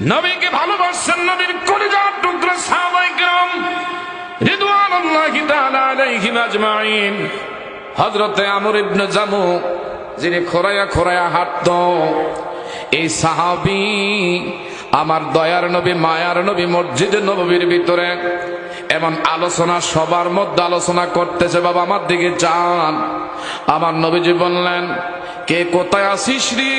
নবীকে ভালোবাসছেন নবীর কলিজার টুকরা সাহাবায়ে কেরাম রিদওয়ানুল্লাহি তাআলা আলাইহিম আজমাইন। হযরতে আমর ইবনে জামু, যিনি খোরায়া খোরায়া হাঁটতো, এই সাহাবী আমার দয়ার নবী মায়ার নবী মসজিদে নববীর ভিতরে এমন আলোচনা, সবার মধ্যে আলোচনা করতেছে। বাবা আমার দিকে চান। আমার নবীজি বললেন, কে কোথায় আছিস রে?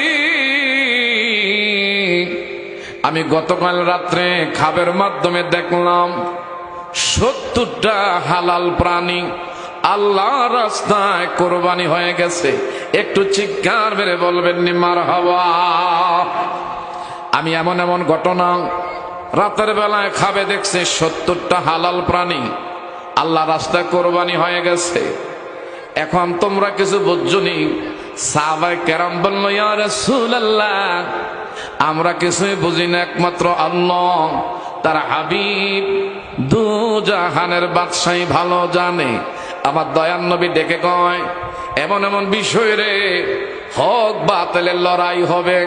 আমি গতকাল রাত্রে খাবের মাধ্যমে দেখলাম 70টা হালাল প্রাণী আল্লাহর রাস্তায় কোরবানি হয়ে গেছে। একটু চিৎকার মেরে বলবেন নি মারহাবা। আমি এমন এমন ঘটনা রাতের বেলায় খাবে দেখছে 70টা হালাল প্রাণী আল্লাহ রাস্তায় কোরবানি হয়ে গেছে। এখন তোমরা কিছু বুঝছনি? সাহাবায়ে কেরাম বলল, ইয়া রাসূলুল্লাহ, আমরা কিছুই বুঝি না, একমাত্র আল্লাহ তার হাবিব দু জাহানের বাদশাহী ভালো জানে। আমার দয়ার নবী ডেকে কয়, এমন এমন বিষয় রে, হক বাতিলের লড়াই হবে।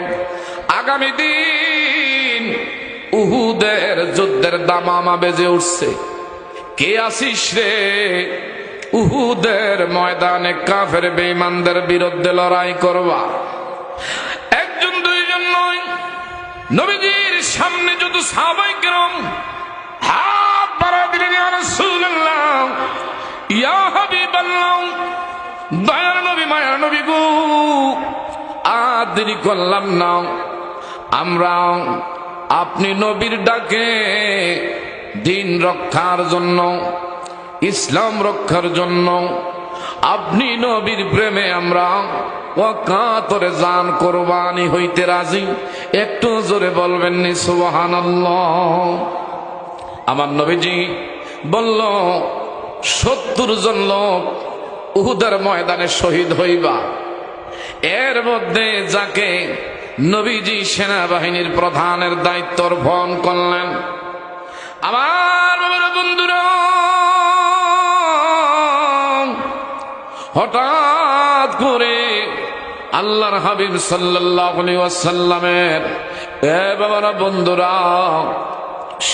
আগামী দিন উহুদের যুদ্ধের দামামা বেজে উঠছে। কে আসিস রে? উহুদের ময়দানে কাফের বেঈমানদের বিরুদ্ধে লড়াই করবা। একজন দুইজন নয়, নবীজির সামনে যত সাহাবায়ে কেরাম হাত বাড়ায় দিলেন, ইয়া রাসূলুল্লাহ, ইয়া হাবিবাল্লাহ, দয়ার নবী মায়ার নবী গো, আর দেরি করলাম না। আমরা আপনি নবীর ডাকে দিন রক্ষার জন্য, ইসলাম রক্ষার জন্য, আপনি নবীর প্রেমে আমরা ওয়াকাতরে জান কোরবানি হইতে রাজি। একটু জোরে বলবেন নি সুবহানাল্লাহ। আমার নবীজি বলল, 70 জন লোক উহুদের ময়দানে শহীদ হইবা। এর মধ্যে যাকে নবীজি সেনাবাহিনীর প্রধানের দায়িত্ব বহন করলেন, আমার বন্ধুরা, হঠাৎ করে আল্লাহর হাবিব সাল্লাল্লাহু আলাইহি ওয়াসাল্লামের বাবারা বন্ধুরা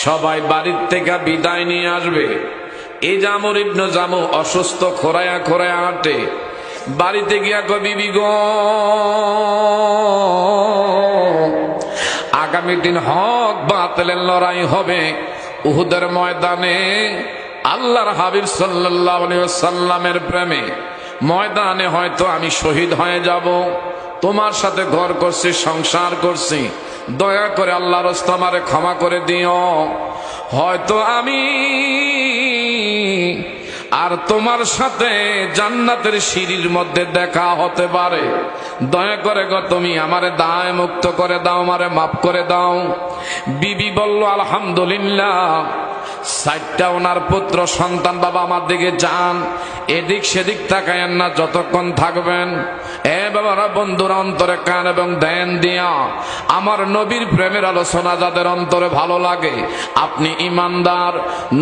সবাই বাড়ির থেকে বিদায় নিয়ে আসবে। এই যে আমর ইবনে জামু অসুস্থ, খোরায়া খোরায়া হাঁটে। বাড়িতে গিয়া কই, বিবি গো, আগামী দিন হক বাতিলের লড়াই হবে উহুদের ময়দানে। আল্লাহর হাবিব সাল্লাল্লাহু আলাইহি ওয়াসাল্লামের প্রেমে ময়দানে হয়তো আমি শহীদ হয়ে যাব। তোমার সাথে ঘর করছি, সংসার করছি, দয়া করে আল্লাহর রাস্তায় আমারে ক্ষমা করে দিও। হয়তো আমি আর তোমার সাথে জান্নাতের সিঁড়ির মধ্যে দেখা হতে পারে। দয়া করে গো তুমি আমারে দায় মুক্ত করে দাও, আমারে মাফ করে দাও। বিবি বলল, আলহামদুলিল্লাহ। 4টা ওনার পুত্র সন্তান, বাবা আমার দিকে যান, এদিক সেদিক তাকায়েন না যতক্ষণ থাকবেন। এ বাবারা বন্ধুরা, অন্তরে কান এবং ধ্যান দিয়া আমার নবীর প্রেমের আলোচনা যাদের অন্তরে ভালো লাগে, আপনি ইমানদার।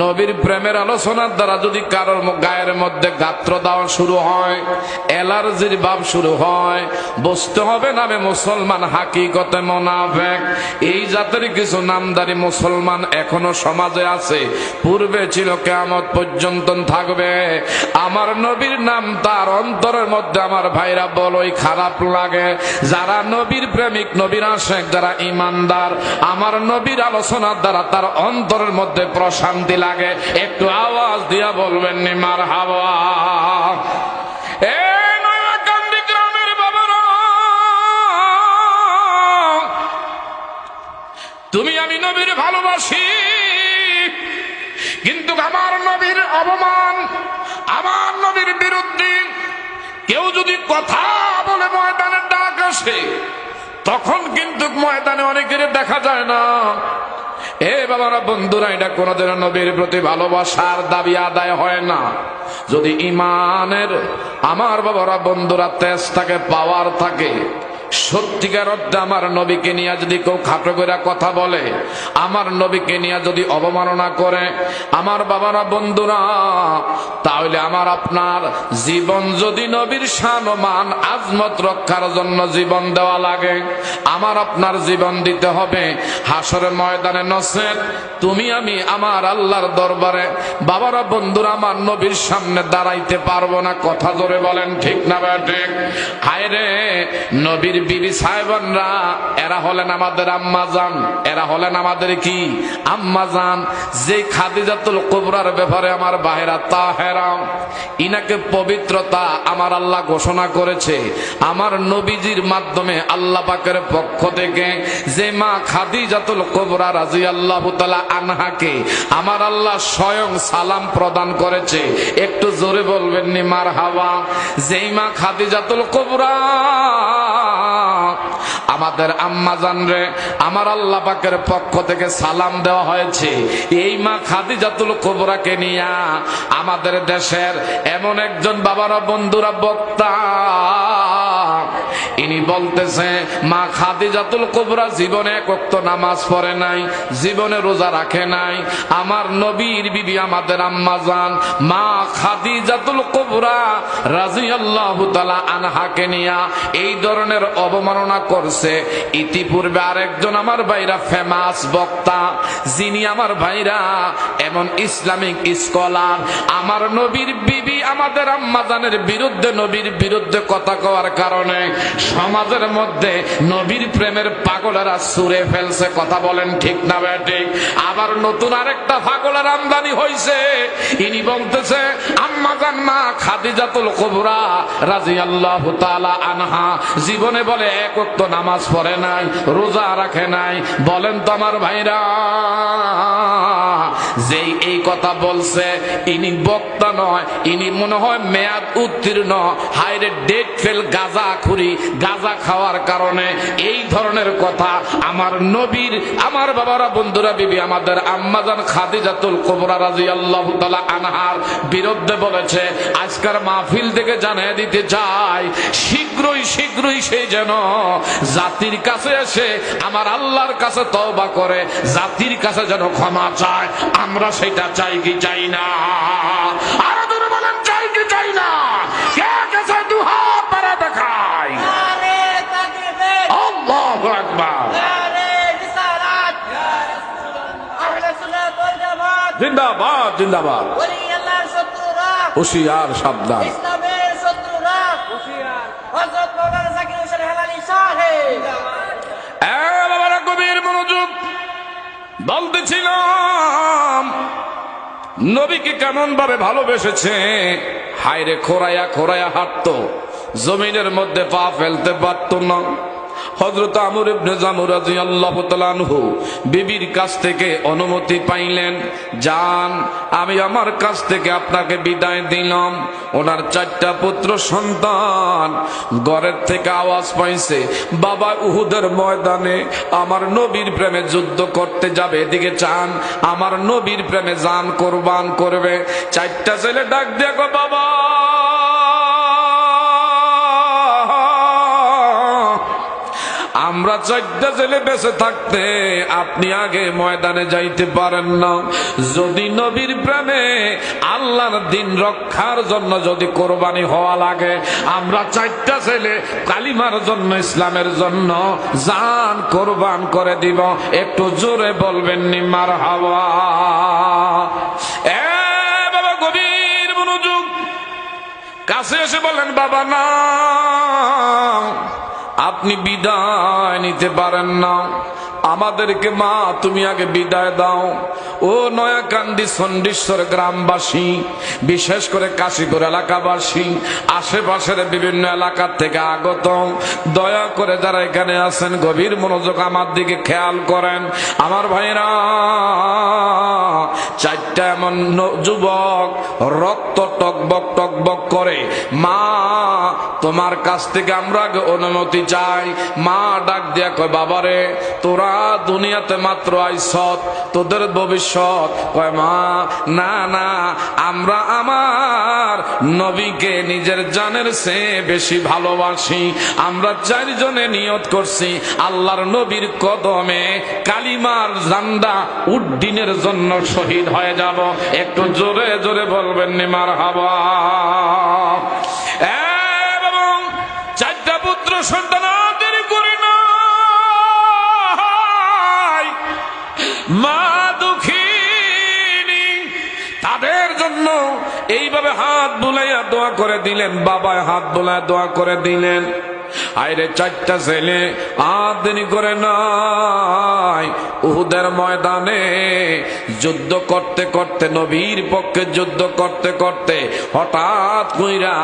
নবীর প্রেমের আলোচনার দ্বারা যদি কারোর গায়ের মধ্যে গাত্র দেওয়া শুরু হয়, অ্যালার্জির ভাব শুরু হয়, বুঝতে হবে নামে মুসলমান, হাকিকতে মুনাফিক। এই জাতের কিছু নামদারি মুসলমান এখনো সমাজে আছে, পূর্বে ছিল, কিয়ামত পর্যন্ত থাকবে। আমার নবীর নাম তার অন্তরের মধ্যে আমার ভাইরা বলই খারাপ লাগে। যারা নবীর প্রেমিক, নবীর আশিক, যারা ইমানদার, আমার নবীর আলোচনার দ্বারা তার অন্তরের মধ্যে প্রশান্তি লাগে। একটু আওয়াজ দিয়া বলবেন নি মারহাবা। নয়াকান্দি গ্রামের বাবারা, তুমি আমি নবীর ভালোবাসি, কিন্তু আমার নবীর অপমান, আমার নবীর বিরুদ্ধে কেউ যদি কথা বলে ময়দানে ডাক আসে, তখন কিন্তু ময়দানে অনেকের দেখা যায় না। এ বাবারা বন্ধুরা, এটা কোনদিন নবীর প্রতি ভালোবাসার দাবি আদায় হয় না। যদি ইমানের আমার বাবারা বন্ধুরা তেজ থাকে, পাওয়ার থাকে, সত্যিকার অর্থে আমার নবীকে নিয়ে যদি কেউ খাটো করে কথা বলে, আমার নবীকে নিয়ে যদি অবমাননা করে, আমার বাবারা বন্ধুরা, তাহলে আমার আপনার জীবন যদি নবীর শান ও মান আজমত রক্ষার জন্য জীবন দেওয়া লাগে, আমার আপনার জীবন দিতে হবে হাসরের ময়দানে। নসেত তুমি আমি আমার আল্লাহর দরবারে বাবারা বন্ধুরা আমার নবীর সামনে দাঁড়াইতে পারবো না। কথা জোরে বলেন, ঠিক না ঠিক? হায় রে, নবীর বিবি সাহেবানরা এরা হলেন আমাদের আম্মা জান, এরা হলেন আমাদের কি আম্মা জান। যে খাদিজাতুল কুবরার ব্যাপারে আমার বাহেরা তাহেরা, ইনাকে পবিত্রতা আমার আল্লাহ ঘোষণা করেছে আমার নবীজির মাধ্যমে। আল্লাহ পাকের পক্ষ থেকে যে মা খাদিজাতুল কুবরা রাদিয়াল্লাহু তাআলা আনহাকে আমার আল্লাহ স্বয়ং সালাম প্রদান করেছে, একটু জোরে বলবেন নি মারহাবা। যেই মা খাদিজাতুল কুবরা আমাদের আম্মা জান রে আমার আল্লাহ পাকের পক্ষ থেকে সালাম দেওয়া হয়েছে, এই মা খাদিজাতুল কুবরাকে নিয়ে আমাদের দেশের এমন একজন বাবারা বন্ধুরা বক্তা, ইনি বলতেছে মা খাদিজাতুল কুবরা জীবনে এক ওয়াক্ত নামাজ পড়ে নাই, জীবনে রোজা রাখে নাই। আমার নবীর বিবি আমাদের আম্মা জান মা খাদিজাতুল কুবরা রাদিয়াল্লাহু তাআলা আনহাকে নিয়া এই ধরনের অবমাননা করছে। ইতিপূর্বে আরেকজন আমার ভাইরা ফেমাস বক্তা, যিনি আমার ভাইরা এমন ইসলামিক স্কলার, আমার নবীর বিবি আমাদের আম্মা জানের বিরুদ্ধে, নবীর বিরুদ্ধে কথা কওয়ার কারণে সমাজের মধ্যে নবীর প্রেমের পাগলেরা সুরে ফেলছে। কথা বলেন, ঠিক না ঠিক? আবার নতুন আরেকটা পাগলের আমদানি হয়েছে, ইনি বলতেছে আম্মা জান মা খাদিজাতুল কুবরা রাদিয়াল্লাহু তাআলা আনহা জীবনে বলে এক ওয়াক্ত নামাজ পড়ে নাই, রোজা রাখে নাই। বলেন তো আমার ভাইরা, যেই এই কথা বলছে ইনি বক্তা নয়, ইনি মনে হয় মেয়াদ উত্তীর্ণ হাইরে ডেট ফেল গাঁজা খুরি, গাঁজা খাওয়ার কারণে এই ধরনের কথা আমার নবীর আমার বাবারা বন্ধুরা বিবি আমাদের আম্মা জান খাদিজাতুল কুবরা রাদিয়াল্লাহু তাআলা আনহার বিরুদ্ধে বলেছে। আজকের মাহফিল থেকে জানিয়ে দিতে চাই, শীঘ্রই শীঘ্রই সেই যেন জাতির কাছে এসে আমার আল্লাহর কাছে তওবা করে জাতির কাছে যেন ক্ষমা চায়। আমরা সেটা চাই কি চাই না? আরো জোরে বলেন, চাই কি চাই না? কে কাছে দুহাত পারে দেখায়? নারে তাকবীর, আল্লাহু আকবার, নারে রিসালাত, ইয়া রাসূলুল্লাহ, আহলে সুন্নাত ওয়াল জামাত জিন্দাবাদ, জিন্দাবাদ। ওলি আল্লাহর শত্রুরা হুশিয়ার, সাবধান। ইসলামের শত্রুরা হুশিয়ার। হযরত মাওলানা জাকির হোসেন হেলালি সাহেব জিন্দাবাদ। এ বাবারা গভীর মনোযোগ, বলতেছিলাম নবীকে কেমন ভাবে ভালোবেসেছে। হায়রে খোরায়া খোরায়া হাঁটতো, জমিনের মধ্যে পা ফেলতে পারত না। হযরত আমর ইবনে জামুর রাদিয়াল্লাহু তাআলা আনহু বিবির কাছ থেকে অনুমতি পাইলেন, যান আমি আমার কাছ থেকে আপনাকে বিদায় দিলাম। ওনার 4টা পুত্র সন্তান ঘরের থেকে আওয়াজ পাইছে, বাবা উহুদের ময়দানে আমার নবীর প্রেমে যুদ্ধ করতে যাবে। এদিকে চান আমার নবীর প্রেমে জান কোরবান করবে। 4টা ছেলে ডাক দেখো, বাবা আমরা 4টা ছেলে বেঁচে থাকতে আপনি আগে ময়দানে যাইতে পারেন না। যদি নবীর প্রেমে আল্লাহর দিন রক্ষার জন্য যদি কোরবানি হওয়া লাগে, আমরা 4টা ছেলে কালিমার জন্য, ইসলামের জন্য জান কোরবান করে দিব। একটু জোরে বলবেন নি মারহাবা। এ বাবা গভীর মনোযোগ, কাছে এসে বলেন বাবা না, আপনি বিদায় নিতে পারেন না, আমাদেরকে মা তুমি আগে বিদায় দাও। ও নয়াকান্দি চণ্ডীশ্বর গ্রামবাসী, বিশেষ করে কাশীপুর এলাকাবাসী, আশেপাশের বিভিন্ন এলাকা থেকে আগত, দয়া করে যারা এখানে আছেন গভীর মনোযোগ আমার দিকে খেয়াল করেন। আমার ভাইরা চারটা এমন যুবক রক্ত টকবক টকবক করে, মা তোমার কাছ থেকে আমরা অনুমতি চাই। মা ডাক দিয়া কয়, বাবারে তোরা দুনিয়াতে মাত্র আইছত, তোদের ভবিষ্যৎ। কয় মা না না, আমরা আমার নবীকে নিজের জানের চেয়ে বেশি ভালোবাসি। আমরা চারজনে নিয়ত করছি আল্লাহর নবীর কদমে কালিমার ঝান্ডা উড্ডীনের জন্য শহীদ হয়ে যাব। একটু জোরে জোরে বলবেন নি মারহাবা। এবং চারটা পুত্র সন্তান দেরি করে না, মা দুঃখিনী, তাদের জন্য এইভাবে হাত বুলাইয়া দোয়া করে দিলেন। বাবায় হাত বুলাইয়া দোয়া করে দিলেন। আইরে চারটা ছেলে আর দেরি করে নাই, উহুদের ময়দানে যুদ্ধ করতে করতে, নবীর পক্ষে যুদ্ধ করতে করতে হঠাৎ কইরা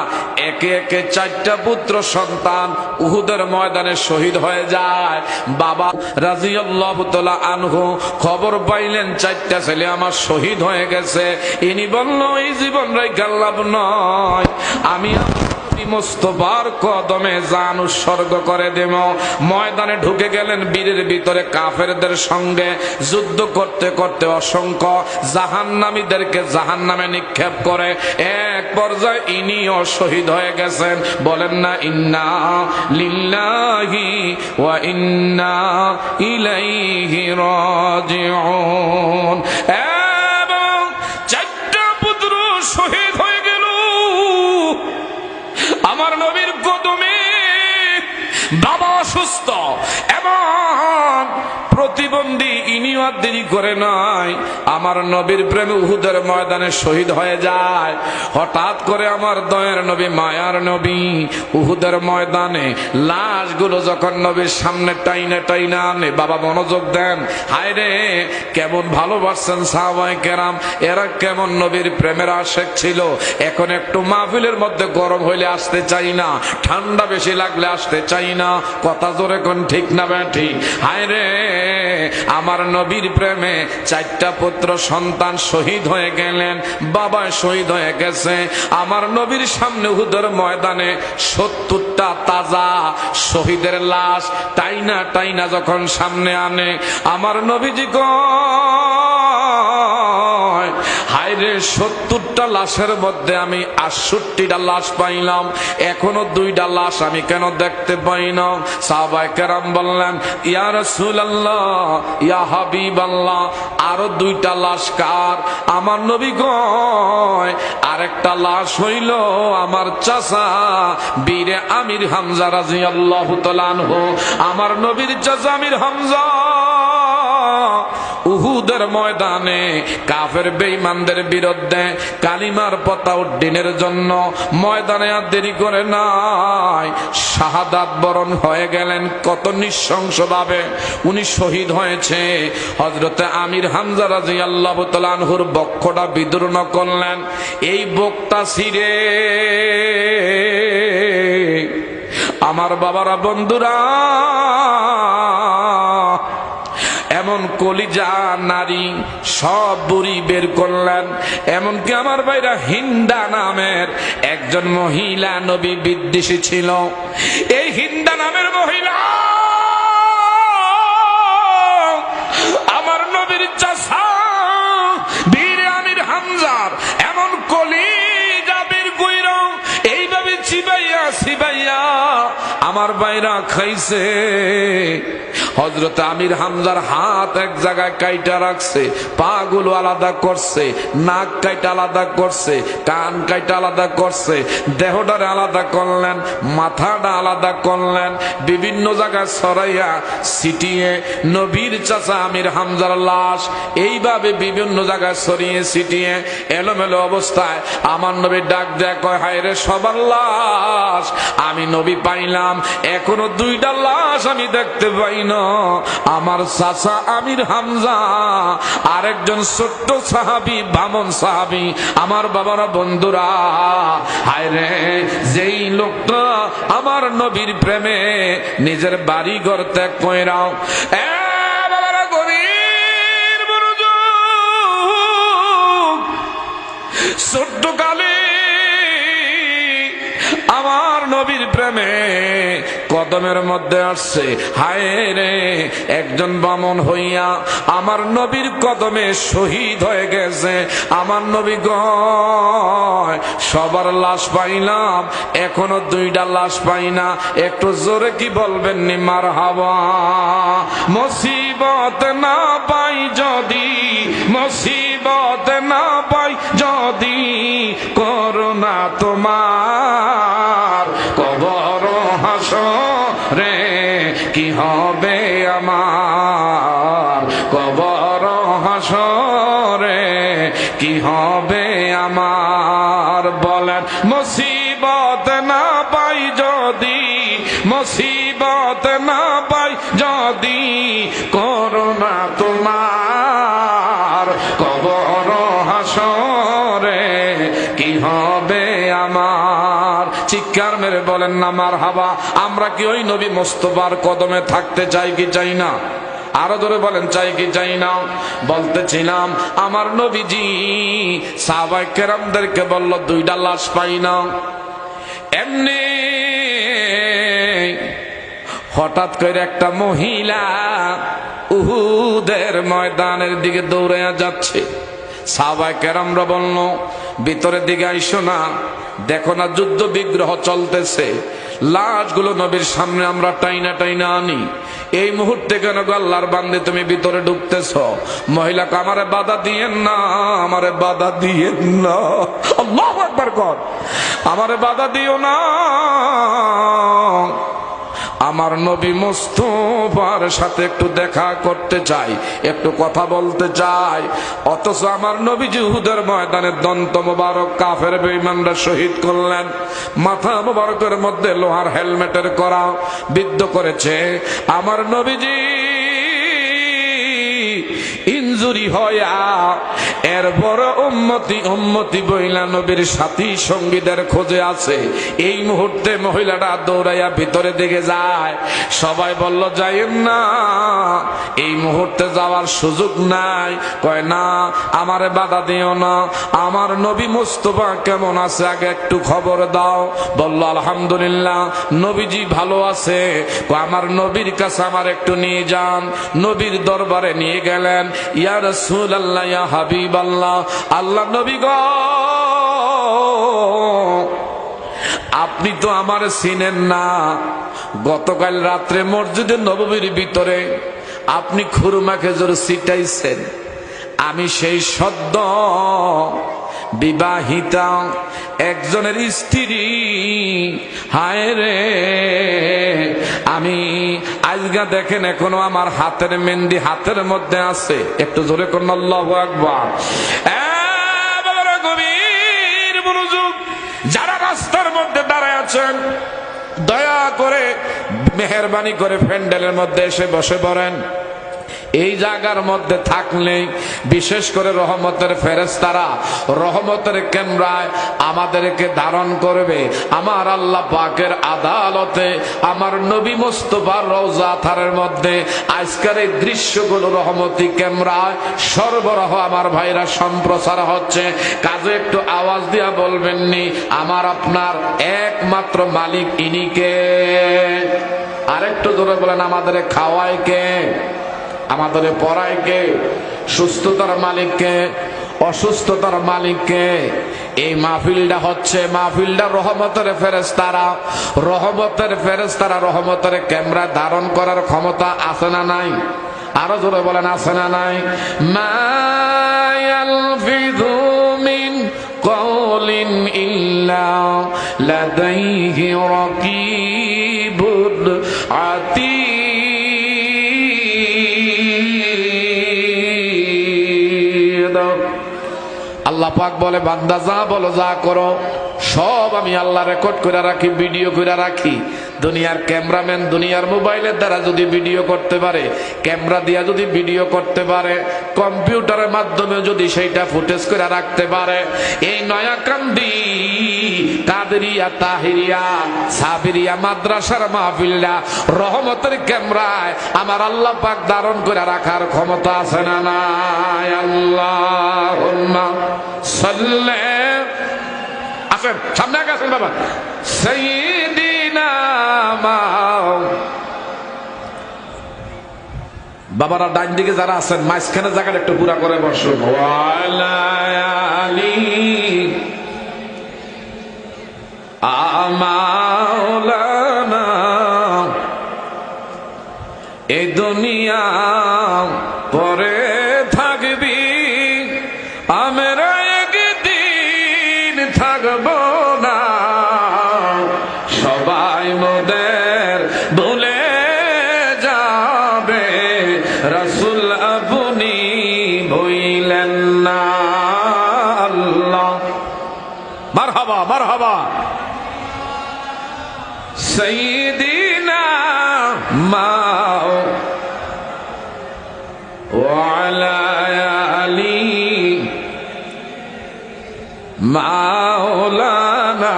একে একে চারটা পুত্র সন্তান উহুদের ময়দানে শহীদ হয়ে যায়। বাবা রাদিয়াল্লাহু তাআলা আনহু খবর পাইলেন চারটা ছেলে আমার শহীদ হয়ে গেছে। ইনি বলল এই জীবন রাইখা লাভ নয়, আমি মুস্তাফার কদমে জান উৎসর্গ করে দেব। ময়দানে ঢুকে গেলেন, বীরের ভিতরে কাফেরদের সঙ্গে যুদ্ধ করতে করতে অসংখ্য জাহান্নামীদেরকে জাহান্নামে নিক্ষেপ করে এক পর্যায়ে ইনিও শহীদ হয়ে গেছেন। বলেন না ইন্না লিল্লাহি ওয়া ইন্না ইলাইহি রাজিউন। এবং চারটা পুত্র শহীদ হয়ে গেল আমার নবীর কদমে। বাবা অসুস্থ এবং প্রতিবন্ধী, ইনিও আর দেরি করে নাই, আমার নবীর প্রেমে উহুদের ময়দানে শহীদ হয়ে যায়। হঠাৎ করে আমার দয়ার নবী, মায়ার নবী উহুদের ময়দানে লাশগুলো যখন নবীর সামনে টাইনা টাইনা আনে, বাবা মনোযোগ দেন, হায় রে কেমন ভালোবাসছেন সাহাবায়ে কেরাম, এরা কেমন নবীর প্রেমের আশেক ছিল। এখন একটু মাহফিলের মধ্যে গরম হইলে আসতে চাই না, ঠান্ডা বেশি লাগলে আসতে চাই না, কথা জোরে কোন ঠিক না ব্যাঠি। হায় রে আমার নবীর প্রেমে চারটা পুত্র সন্তান শহীদ হয়ে গেলেন, বাবা শহীদ হয়ে গেছে। আমার নবীর সামনে উহুদের ময়দানে 70টা তাজা শহীদের লাশ টাইনা টাইনা যখন সামনে আনে, আমার নবীজি কয় হায় রে 70টা লাশের মধ্যে আমি 68টা লাশ পাইলাম, এখনো 2টা লাশ আমি কেন দেখতে পাই না? সাহাবায়ে কেরাম বললেন ইয়া রাসূলুল্লাহ, ইয়া হাবিবাল্লাহ, আরো 2টা লাশ কার? আমার নবী কয় আরেকটা লাশ হইল আমার চাচা বীরে আমির হামজা রাদিয়াল্লাহু তাআলা আনহু। আমার নবীর চাচা আমির হামজা উহুদের ময়দানে কাফের বেঈমানদের বিরুদ্ধে কালিমার পতাকা উড্ডীনের জন্য ময়দানে আর দেরি করে নাই, শাহাদাত বরণ হয়ে গেলেন। কত নৃশংসভাবে উনি শহীদ হয়েছে। হযরতে আমির হামজা রাদিয়াল্লাহু তাআলা আনহুর বক্ষটা বিদীর্ণ করলেন, এই বকটা ছিঁড়ে আমার বাবারা বন্ধুরা এমন কলিজা নারী সব বুড়ি বের করলেন। এমনকি আমার ভাইরা হিন্দা নামের একজন মহিলা নবী বিদ্বেষী ছিল। এই হিন্দা নামের মহিলা আমার নবীর চাচা বীর আমির হামজার এমন কলিজা বের কইরা এইভাবে চিবাইয়া চিবাইয়া আমার ভাইরা খাইছে। হযরত আমির হামজার হাত এক জায়গায় কাইটা রাখছে, পা গুলো আলাদা করছে, নাক কাইটা আলাদা করছে, কান কাইটা আলাদা করছে, দেহটারে আলাদা করলেন, মাথাটা আলাদা করলেন, বিভিন্ন জায়গায় ছড়াইয়া ছিটিয়ে নবীর চাচা আমির হামজার লাশ এইভাবে বিভিন্ন জায়গায় ছড়িয়ে ছিটিয়ে এলোমেলো অবস্থায় আমার নবী ডাক দেয়া কয় হায় রে সবার লাশ আমি নবী পাইলাম, এখনো 2টা লাশ আমি দেখতে পাই না। আমার চাচা আমির হামজা আরেকজন ছোট্ট সাহাবী, বামন সাহাবী। আমার বাবারা বন্ধুরা, হায় রে যেই লোকটা আমার নবীর প্রেমে নিজের বাড়ি ঘর ত্যাগ কইরাও, প্রেমে কদমের মধ্যে আসছে। হায় রে, একজন বামন হইয়া আমার নবীর কদমে শহীদ হয়ে গেছে। আমার নবী গয় সবার লাশ পাইলাম, এখনো 2টা লাশ পাই না। একটু জোরে কি বলবেন নি মারহাবা। মুসিবত না পাই যদি, মুসিবত না পাই যদি, করোনা তোমার কবর হাসরে কি হবে আমার, কবর হাসরে কি হবে আমার। বলেন মুসিবত না পাই যদি, মুসিবত না পাই যদি, করোনা তোমার কবর হাসরে কি হবে আমার। চিৎকার মেরে বলেন না মারহাবা। আমরা কি ওই নবী মুস্তাফার কদমে থাকতে চাই কি চাই না? আরো জোরে বলেন চাই কি চাই না? বলতেছিলাম আমার নবীজি সাহাবায়ে কেরামদেরকে বলল 2টা লাশ পাই না। এমনি হঠাৎ করে একটা মহিলা উহুদের ময়দানের দিকে দৌড়ে যাচ্ছে। সাহাবায়ে কেরামরা বলল ভিতরের দিকে আইসো না, দেখো না যুদ্ধ বিগ্রহ চলতেছে, লাশগুলো নবীর সামনে আমরা টাইনা টাইনা আনি। এই মুহূর্তে কেন আল্লাহর বান্দে তুমি ভিতরে ঢুকতেছ? মহিলাকে আমারে বাধা দিয়েন না, আমারে বাধা দিয়েন না। আল্লাহু আকবার কর, আমারে বাধা দিও না। আমার নবী মুস্তাফার সাথে একটু দেখা করতে চাই, একটু কথা বলতে চাই। অথচ আমার নবী উহুদের ময়দানে দন্ত মোবারক কাফের বেঈমানরা শহীদ করলেন। মাথা মোবারকের মধ্যে লোহার হেলমেটের করা বিদ্ধ করেছে। আমার নবীজি ইনজুরি হয়া এরপর উম্মতি উম্মতি বইলা নবীর সাথী সঙ্গীদের খোঁজে আছে। এই মুহূর্তে মহিলাটা দৌড়াইয়া ভিতরে দিকে যায়। সবাই বলল যাইয়েন না, এই মুহূর্তে যাওয়ার সুযোগ নাই। কয় না, আমারে বাধা দিও না, আমার নবী মুস্তাফা কেমন আছে আগে একটু খবর দাও। বলল আলহামদুলিল্লাহ, নবীজি ভালো আছে। আমার নবীর কাছে আমার একটু নিয়ে যান। নবীর দরবারে নিয়ে গেলেন। ইয়া রাসূলুল্লাহ, ইয়া হাবিবাল্লাহ, আল্লাহ নবী গো, আপনি তো আমার চিনেন না। গতকাল রাত্রে মসজিদে নববীর ভিতরে আপনি খুরমা খেজুর ছিটাইছেন। আমি সেই সদ্য বিবাহিতা একজনের স্ত্রী। হায় রে, আমি আজকে দেখেন এখনো আমার হাতের মেহেন্দি হাতের মধ্যে আছে। একটু জোরে করুন আল্লাহু আকবার। গভীর মনোযোগ। যারা রাস্তার মধ্যে দাঁড়ায় আছেন দয়া করে মেহেরবানি করে প্যান্ডেলের মধ্যে এসে বসে পড়েন। এই জায়গার মধ্যে থাকলে বিশেষ করে রহমতের ফেরেশতারা রহমতের ক্যামেরায় আমাদেরকে ধারণ করবে। আমার আল্লাহ পাকের আদালতে আমার নবী মুস্তাফার রওজা থারের মধ্যে আজকের এই দৃশ্যগুলো রহমতি ক্যামেরায় সরবরাহ আমার ভাইরা সম্প্রচার হচ্ছে। কাজে একটু আওয়াজ দিয়া বলবেন নি, আমার আপনার একমাত্র মালিক ইনি কে? আরেকটু জোরে বলেন, আমাদের খাওয়ায় কে? আমাদের পড়ায় কে? সুস্থতার মালিককে, অসুস্থতার মালিককে? এই মাহফিলটা হচ্ছে মাহফিলটা রহমতের ফেরেশতারা, রহমতের ফেরেশতারা রহমতের ক্যামেরা ধারণ করার ক্ষমতা আছে না নাই? আরো জোরে বলেন, আছে না নাই? মা ইয়ালফিযু মিন কওলিন ইল্লা লাদাইহি রাকীবুন আতীদ। আল্লাহ পাক বলে, বান্দা যা বলো যা করো সব আমি আল্লাহ রেকর্ড করে রাখি, ভিডিও করে রাখি। দুনিয়ার ক্যামেরাম্যান দুনিয়ার মোবাইলের দ্বারা যদি ভিডিও করতে পারে, ক্যামেরা দিয়া যদি ভিডিও করতে পারে, কম্পিউটারের মাধ্যমে যদি সেইটা ফুটেজ করে রাখতে পারে, এই নয়াকান্দি কাদেরিয়া তাহিরিয়া সাবিরিয়া মাদ্রাসার মাহফিলটা রহমতের ক্যামেরায় আমার আল্লাহ পাক ধারণ করে রাখার ক্ষমতা আছে না নাই? আল্লাহুম্মা সাল্লি, আসেন সামনে আগে আসেন বাবা। সাইয়্যিদিনা মাও। বাবারা ডান দিকে যারা আছেন মাঝখানে জায়গাটা একটু পুরা করে বসুন। ওয়ালায়ালি আমাওলানা, এই দুনিয়া পরে থাকবি, আমরা একদিন থাকবো না, সবাই মোদের ভুলে যাবে, রাসূল আপনি ভুইলেন না। আল্লাহ মারহাবা মারহাবা। সাইয়্যিদিনা মাও ওয়ালা আলি মাওলানা।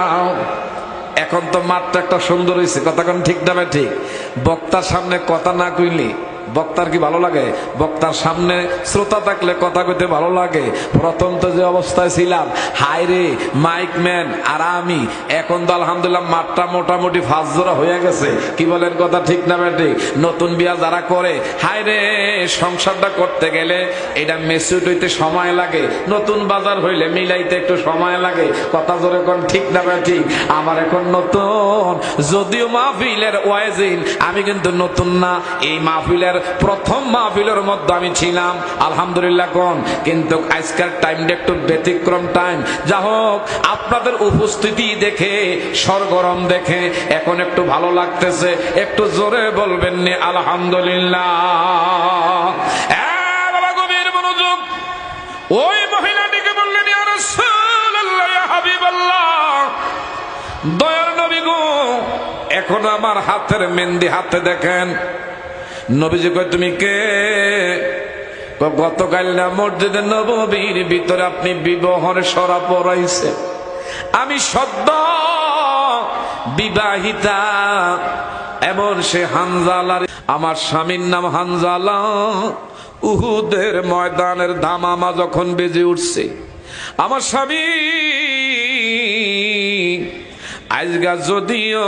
এখন তো মাত্র একটা সুন্দর হয়েছে, কথা কোন ঠিক না ঠিক? বক্তার সামনে কথা না কইলে বক্তার কি ভালো লাগে? বক্তার সামনে শ্রোতা থাকলে কথা কইতে ভালো লাগে। প্রথম তো যে অবস্থায় ছিলাম, হাই রে মাইক ম্যান আর আমি, এখন তো আলহামদুলিল্লাহ মাঠটা মোটামুটি ফাঁসজোড়া হয়ে গেছে। কি বলেন, কথা ঠিক না ঠিক? নতুন বিয়া যারা করে, হাই রে সংসারটা করতে গেলে এটা মেসুট হইতে সময় লাগে, নতুন বাজার হইলে মিলাইতে একটু সময় লাগে। কথা জোরে কোন ঠিক না ঠিক? আমার এখন নতুন, যদিও মাহফিলের ওয়াইজিন আমি কিন্তু নতুন না, এই মাহফিলের প্রথম মাহফিলের মধ্যে আমি ছিলাম আলহামদুলিল্লাহ কোন, কিন্তু আজকের টাইমটা একটু ব্যতিক্রম টাইম। যা হোক, আপনাদের উপস্থিতি দেখে সরগরম দেখে এখন একটু ভালো লাগতেছে। একটু জোরে বলবেন নি আলহামদুলিল্লাহ। বাবা গভীর মনোযোগ। ওই মহিলাটিকে বললেন, ইয়া রাসূলুল্লাহ, ইয়া হাবিবাল্লাহ, দয়ার নবী গো, এখন আমার হাতের মেহেন্দি হাতে দেখেন। নবীজি কয়, তুমি কে? গতকাল না মসজিদে নববীর ভিতরে আপনি বিবাহের সরা পড়াইছে, আমি সদ্য বিবাহিতা। এমন সে হানজালার, আমার স্বামীর নাম হানজালা। উহুদের ময়দানের দামামা যখন বেজে উঠছে, আমার স্বামী আজগা যদিও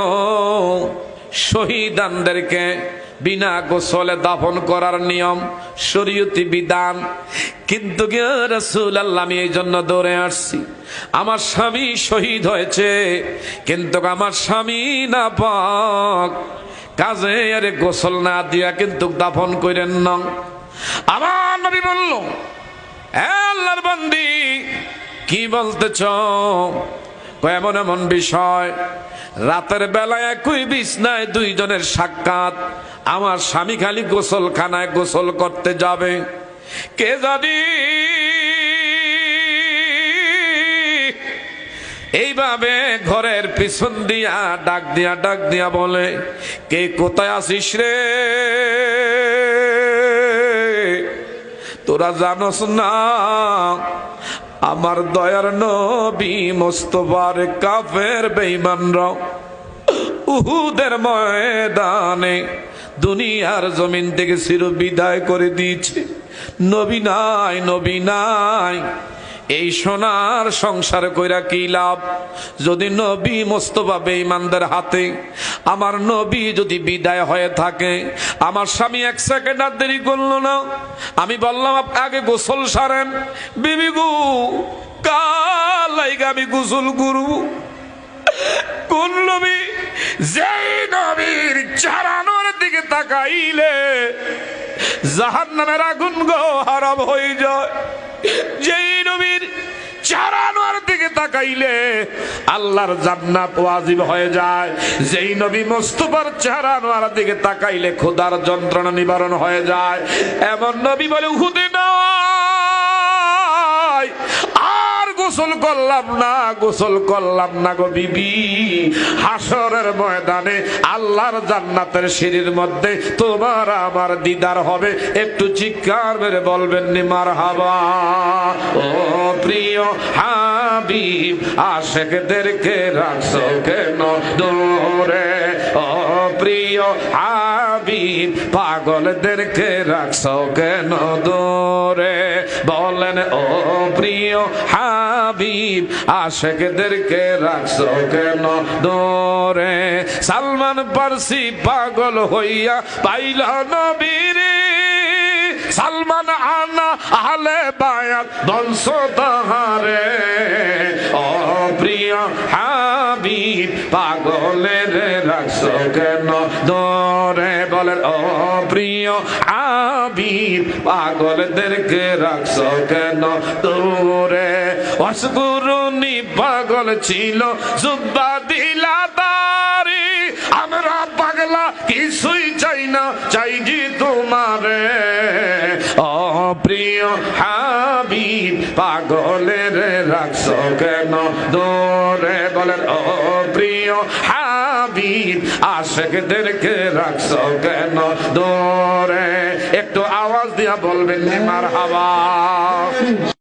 শহীদানদেরকে বিনা গোসলে দাফন করার নিয়ম শরীয়তি বিধান, কিন্তু রাসূলুল্লাহ আমি এই জন্য দৌড়ে আসছি। আমার স্বামী শহীদ হয়েছে, কিন্তু আমার স্বামী না পাক, কাজে আরে গোসল না দিয়া কিন্তু দাফন করেন না। আমার নবী বলল, আল্লাহর বান্দি কি বলতেছ? এমন এমন বিষয়, রাতের বেলায় একই বিছনায় দুইজনের সাক্ষাৎ, আমার স্বামী খালি গোসলখানায় গোসল করতে যাবে, কে জানি এইভাবে ঘরের পিছন দিয়া ডাক দিয়া বলে, কে কোথায় আছিস রে? তোরা জানোস না আমার দয়ার নবী মুস্তাফার কাফের বেঈমানরা উহুদের ময়দানে দুনিয়ার জমিন থেকে চির বিদায় করে দিয়েছে। নবী নাই, নবী নাই। এই সোনার সংসার কইরা কি লাভ যদি নবী মুস্তাফা বেঈমানদের হাতে, আমার নবী যদি বিদায় হয়ে থাকে? আমার স্বামী এক সেকেন্ড আর দেরি করলো না। আমি বললাম, আগে গোসল সারেন। বিবি গো, কাল লাইগা আমি গোসল করব। কোন নবী? যেই নবীর চারানোর দিকে তাকাইলে জাহান্নামের আগুন গো হারাম হয়ে যায়, যেই নবীর চারানোর দিকে তাকাইলে আল্লাহর জান্নাত ওয়াজিব হয়ে যায়, যেই নবী মুস্তাফার চারানোর দিকে তাকাইলে খোদার যন্ত্রণা নিবারণ হয়ে যায়, এমন নবী বলে উহুদে নাই। আর গোসল করলাম না গো বিবি, হাসরের ময়দানে আল্লাহর জান্নাতের সিঁড়ির মধ্যে তোমার আমার দিদার হবে। একটু চিৎকার মেরে বলবেন নি মারহাবা। ও প্রিয় হাবিব, আশিকদেরকে রাখছো কেন দূরে? ও প্রিয় হাবিব, পাগলদেরকে রাখছো কেন দূরে? বলেন ও প্রিয় হাবিব, হাবিব আশেকদেরকে রাখছো কেন দূরে সালমান পারসি পাগল হইয়া পাইল নবীরে সালমান আনা আহলে বায়াত বংশ তাহারে ও প্রিয় হাবিব পাগলের রাখছো কেন দূরে বলেন ও প্রিয় হাবিব পাগলদেরকে রাখছো কেন দূরে অসগুরুনি পাগল ছিল জুব্বা দিলা দারি আমরা পাগলা কিছুই চাই না চাই জি তোমারে ও প্রিয় হাবিব পাগলের রাখছো কেন দূরে বলেন ও প্রিয় হাবিব আশেকদেরকে রাখছো কেন দূরে একটু আওয়াজ দিয়া বলবেন মারহাবা।